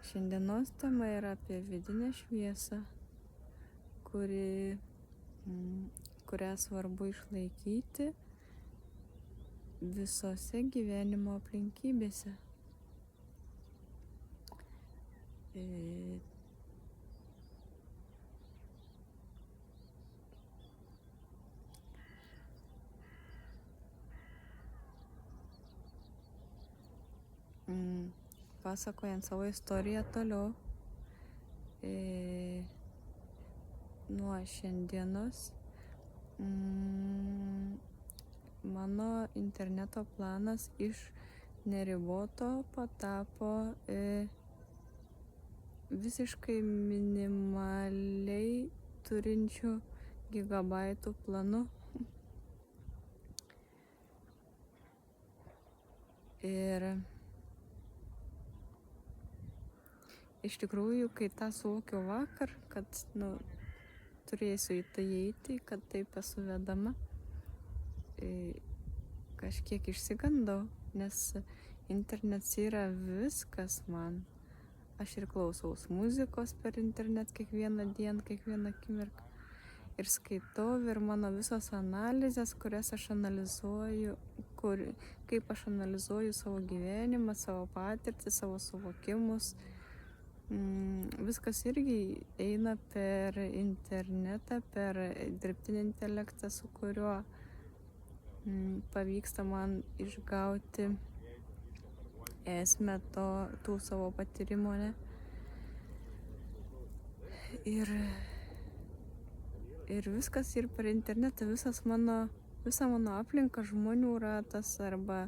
Šiandienos tema yra apie vidinę šviesą, kurią svarbu išlaikyti visose gyvenimo aplinkybėse. Pasakojant savo istoriją toliau, nuo šiandienos mano interneto planas iš neriboto patapo visiškai minimaliai turinčių gigabaitų planu. Ir iš tikrųjų, kai tą suvokiau vakar, kad turėsiu į tai eiti, kad taip esu vedama, kažkiek išsigandau, nes internetas yra viskas man. Aš ir klausaus muzikos per internet kiekvieną dieną, kiekvieną akimirką. Ir skaitau, ir mano visos analizės, kurias aš analizuoju, kaip aš analizuoju savo gyvenimą, savo patirtį, savo suvokimus. Viskas irgi eina per internetą, per dirbtinį intelektą, su kuriuo pavyksta man išgauti esmę tų savo patyrimo, ne? Ir viskas ir per internetą, visa mano aplinka, žmonių ratas arba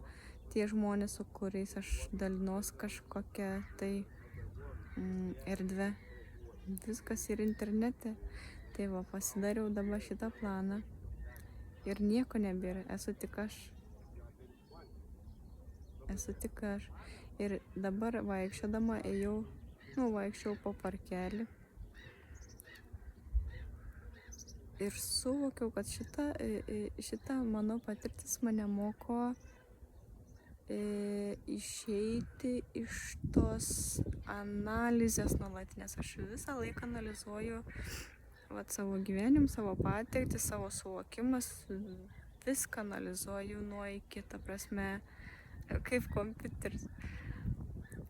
tie žmonės, su kuriais aš dalinuos kažkokią tai erdvę. Viskas ir internete. Tai va, pasidariau dabar šitą planą ir nieko nebėra, esu tik aš. Ir dabar vaikščiodama vaikščiau po parkelį ir suvokiau, kad šita mano patirtis mane moko išeiti iš tos analizės nuolatinės. Aš visą laiką analizuoju savo gyvenimą, savo patirtį, savo suvokimas, viską analizuoju nuo iki, ta prasme, kaip kompiuteris.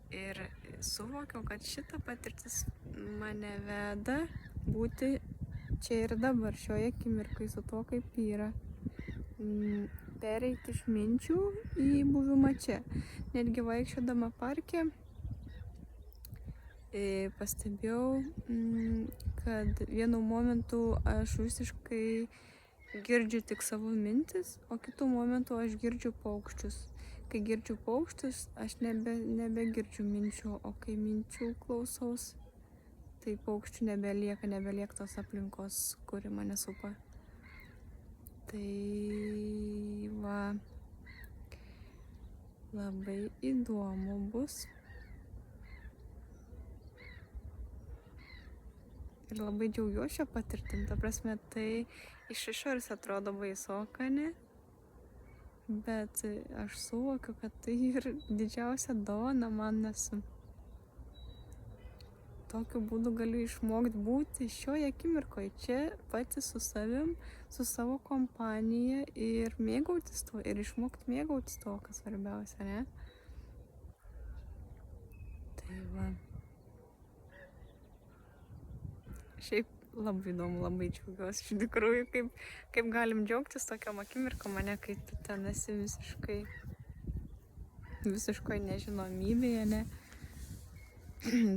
Ir suvokiau, kad šita patirtis mane veda būti čia ir dabar, šioje akimirkai, su to, kaip yra. Pereiti iš minčių į buvimą čia. Netgi vaikščiodama parke pastebėjau, kad vienu momentu aš visiškai girdžiu tik savo mintis, o kitu momentu aš girdžiu paukščius. Kai girdžiu paukščius, aš nebegirdžiu minčių, o kai minčių klausaus, tai paukščių nebelieka tos aplinkos, kuri mane supa. Tai va, labai įdomu bus. Ir labai džiaugiuosi šią patirtim, ta prasme, tai iš išorės atrodo baisoka, ne? Bet aš suvokiu, kad tai ir didžiausia dovana man, nes tokiu būdu galiu išmokti būti šioje akimirkoje, čia pati su savim, su savo kompanija ir mėgautis tuo, ir išmokti mėgautis tuo, kas svarbiausia, ne? Tai va. Šiaip labai įdomu, labai džiaugiuosi. Iš tikrųjų, kaip galim džiaugtis tokiam akimirkom, mane, kai tu ten esi visiškai nežinomybėje, ne?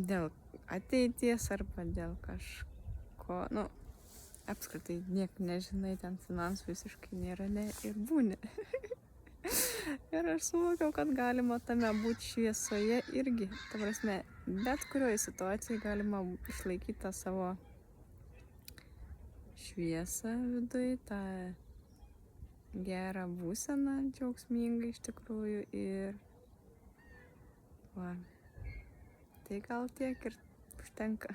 Dėl ateities arba dėl kažko, apskritai nieko nežinai, ten finansų visiškai nėra, ne? Ir būni. Ir aš suvokiau, kad galima tame būti šviesoje irgi. Ta prasme, bet kurioje situacijoje galima išlaikyti tą savo šviesą viduj, tą gerą būseną, džiaugsmingą iš tikrųjų. Ir va, tai gal tiek ir užtenka.